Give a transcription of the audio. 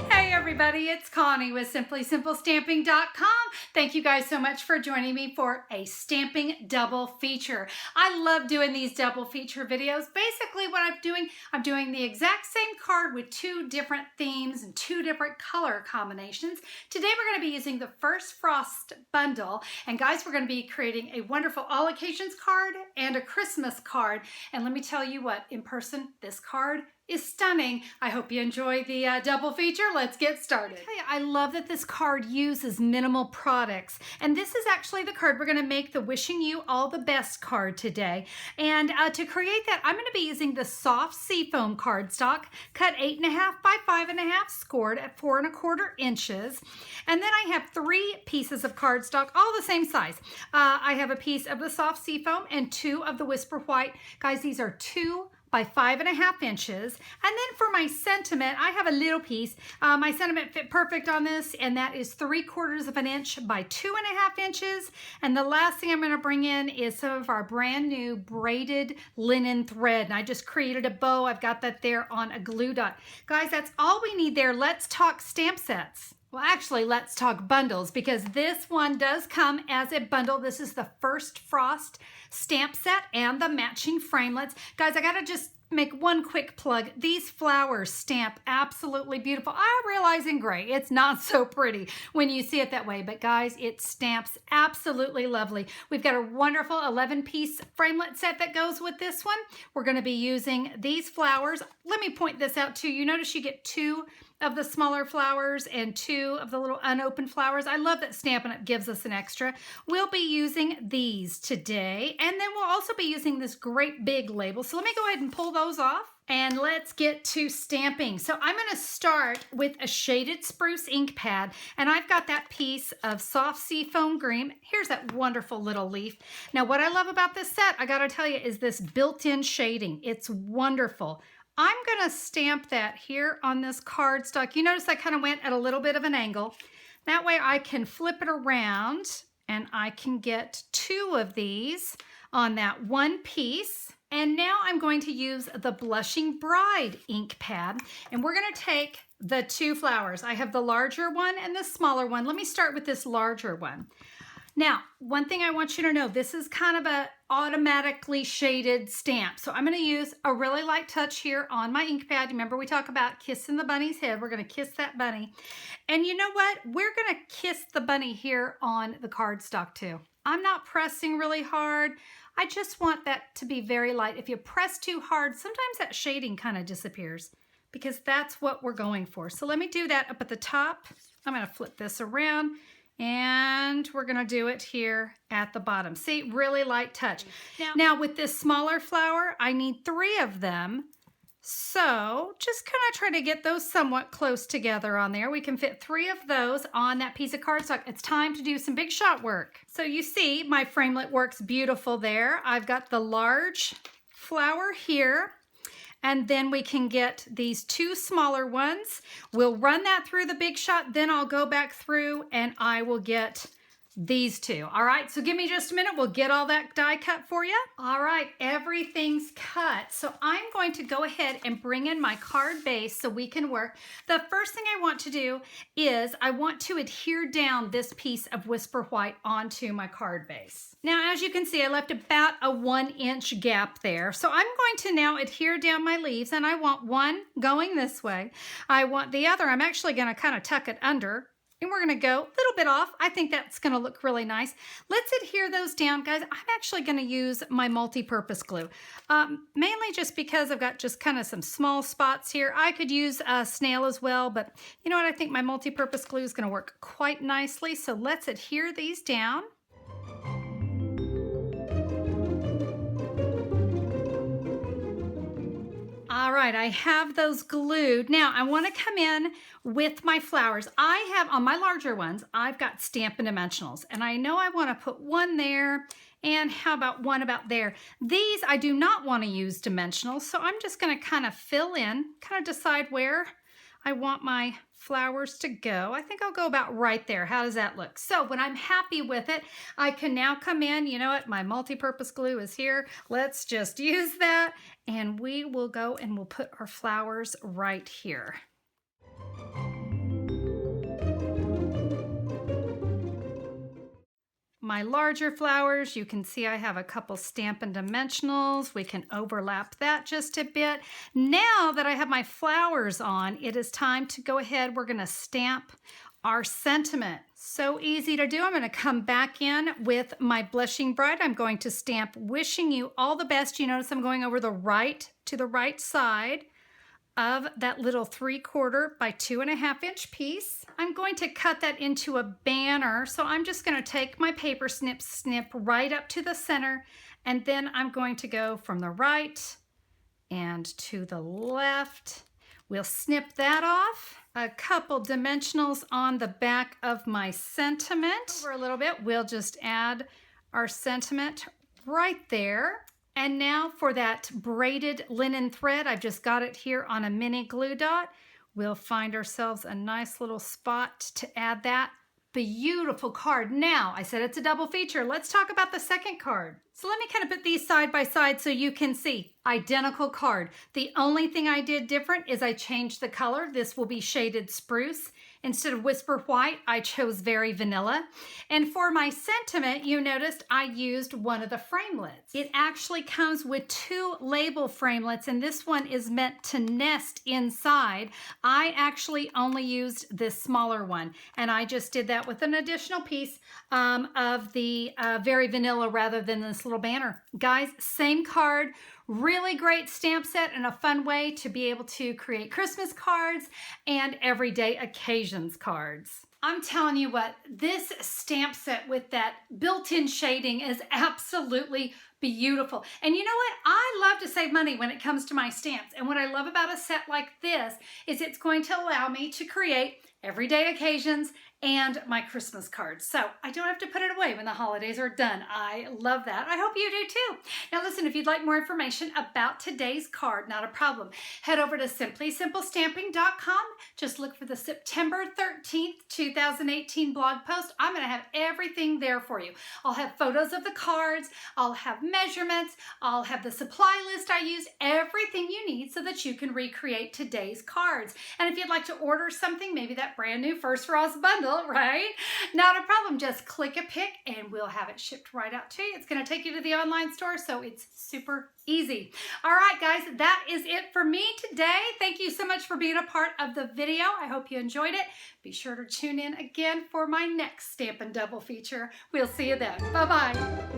Hey everybody, it's Connie with SimplySimpleStamping.com. Thank you guys so much for joining me for a stamping double feature. I love doing these double feature videos. Basically what I'm doing the exact same card with two different themes and two different color combinations. Today we're going to be using the first Frost bundle, and guys, we're going to be creating a wonderful all occasions card and a Christmas card. And let me tell you what, in person, this card is stunning. I hope you enjoy the double feature. Let's get started. I love that this card uses minimal products, and this is actually the card we're going to make the Wishing You All the Best card today. And to create that, I'm going to be using the soft seafoam cardstock, cut 8.5 by 5.5, scored at 4 1/4 inches. And then I have 3 pieces of cardstock, all the same size. I have a piece of the soft seafoam and 2 of the Whisper White. Guys, these are 2 by 5.5 inches. And then for my sentiment, I have a little piece. My sentiment fit perfect on this, and that is 3/4 inch by 2.5 inches. And the last thing I'm gonna bring in is some of our brand new braided linen thread. And I just created a bow. I've got that there on a glue dot. Guys, that's all we need there. Let's talk stamp sets. Well, actually, let's talk bundles, because this one does come as a bundle. This is the first Frost stamp set and the matching framelits. Guys, I gotta just make one quick plug. These flowers stamp absolutely beautiful. I realize in gray, it's not so pretty when you see it that way, but guys, it stamps absolutely lovely. We've got a wonderful 11-piece framelit set that goes with this one. We're gonna be using these flowers. Let me point this out too. You notice you get 2 of the smaller flowers and 2 of the little unopened flowers. I love that Stampin' Up! Gives us an extra. We'll be using these today, and then we'll also be using this great big label. So let me go ahead and pull those off, and let's get to stamping. So I'm gonna start with a shaded spruce ink pad, and I've got that piece of soft seafoam green. Here's that wonderful little leaf. Now what I love about this set, I gotta tell you, is this built-in shading. It's wonderful. I'm gonna stamp that here on this cardstock. You notice I kind of went at a little bit of an angle. That way I can flip it around and I can get 2 of these on that one piece. And now I'm going to use the Blushing Bride ink pad, and we're gonna take the 2 flowers. I have the larger one and the smaller one. Let me start with this larger one. Now, one thing I want you to know, this is kind of a automatically shaded stamp. So I'm going to use a really light touch here on my ink pad. Remember we talk about kissing the bunny's head. We're going to kiss that bunny. And you know what? We're going to kiss the bunny here on the cardstock too. I'm not pressing really hard. I just want that to be very light. If you press too hard, sometimes that shading kind of disappears, because that's what we're going for. So let me do that up at the top. I'm going to flip this around, and we're gonna do it here at the bottom. See, really light touch. Now with this smaller flower, I need 3 of them. So just kind of try to get those somewhat close together on there. We can fit 3 of those on that piece of cardstock. It's time to do some big shot work. So you see my framelit works beautiful there. I've got the large flower here, and then we can get these 2 smaller ones. We'll run that through the big shot, then I'll go back through and I will get these 2. All right, so give me just a minute. We'll get all that die cut for you. All right, everything's cut. So I'm going to go ahead and bring in my card base so we can work. The first thing I want to do is I want to adhere down this piece of Whisper White onto my card base. Now, as you can see, I left about a 1-inch gap there. So I'm going to now adhere down my leaves, and I want one going this way. I want the other, I'm actually gonna kind of tuck it under, and we're gonna go a little bit off. I think that's gonna look really nice. Let's adhere those down, guys. I'm actually gonna use my multi-purpose glue, mainly just because I've got just kind of some small spots here. I could use a snail as well, but you know what? I think my multi-purpose glue is gonna work quite nicely. So let's adhere these down. All right, I have those glued. Now I want to come in with my flowers. I have, on my larger ones, I've got Stampin' Dimensionals, and I know I want to put one there, and how about one about there? These I do not want to use dimensionals, so I'm just going to kind of fill in, kind of decide where I want my flowers to go. I think I'll go about right there. How does that look? So when I'm happy with it, I can now come in. You know what? My multi-purpose glue is here. Let's just use that, and we will go and we'll put our flowers right here. My larger flowers, you can see I have a couple Stampin' Dimensionals. We can overlap that just a bit. Now that I have my flowers on, it is time to go ahead. We're gonna stamp our sentiment. So easy to do. I'm gonna come back in with my Blushing Bride. I'm going to stamp Wishing You All the Best. You notice I'm going over the right to the right side of that little 3/4 by 2.5 inch piece. I'm going to cut that into a banner. So I'm just going to take my paper, snip right up to the center, and then I'm going to go from the right and to the left. We'll snip that off. A couple dimensionals on the back of my sentiment. Over a little bit, we'll just add our sentiment right there. And now for that braided linen thread, I've just got it here on a mini glue dot. We'll find ourselves a nice little spot to add that. Beautiful card. Now, I said it's a double feature. Let's talk about the second card. So let me kind of put these side by side so you can see. Identical card. The only thing I did different is I changed the color. This will be shaded spruce. Instead of Whisper White, I chose Very Vanilla. And for my sentiment, you noticed I used one of the framelits. It actually comes with 2 label framelits, and this one is meant to nest inside. I actually only used this smaller one, and I just did that with an additional piece of the Very Vanilla rather than this little banner. Guys, same card. Really great stamp set and a fun way to be able to create Christmas cards and everyday occasions cards. I'm telling you what, this stamp set with that built-in shading is absolutely beautiful. And you know what? I love to save money when it comes to my stamps. And what I love about a set like this is it's going to allow me to create everyday occasions and my Christmas cards. So I don't have to put it away when the holidays are done. I love that. I hope you do too. Now listen, if you'd like more information about today's card, not a problem. Head over to simplysimplestamping.com. Just look for the September 13th, 2018 blog post. I'm gonna have everything there for you. I'll have photos of the cards, I'll have measurements, I'll have the supply list I used, everything you need so that you can recreate today's cards. And if you'd like to order something, maybe that brand new First Frost bundle, right? Not a problem. Just click a pic and we'll have it shipped right out to you. It's going to take you to the online store, so it's super easy. All right, guys, that is it for me today. Thank you so much for being a part of the video. I hope you enjoyed it. Be sure to tune in again for my next Stampin' Double feature. We'll see you then. Bye-bye.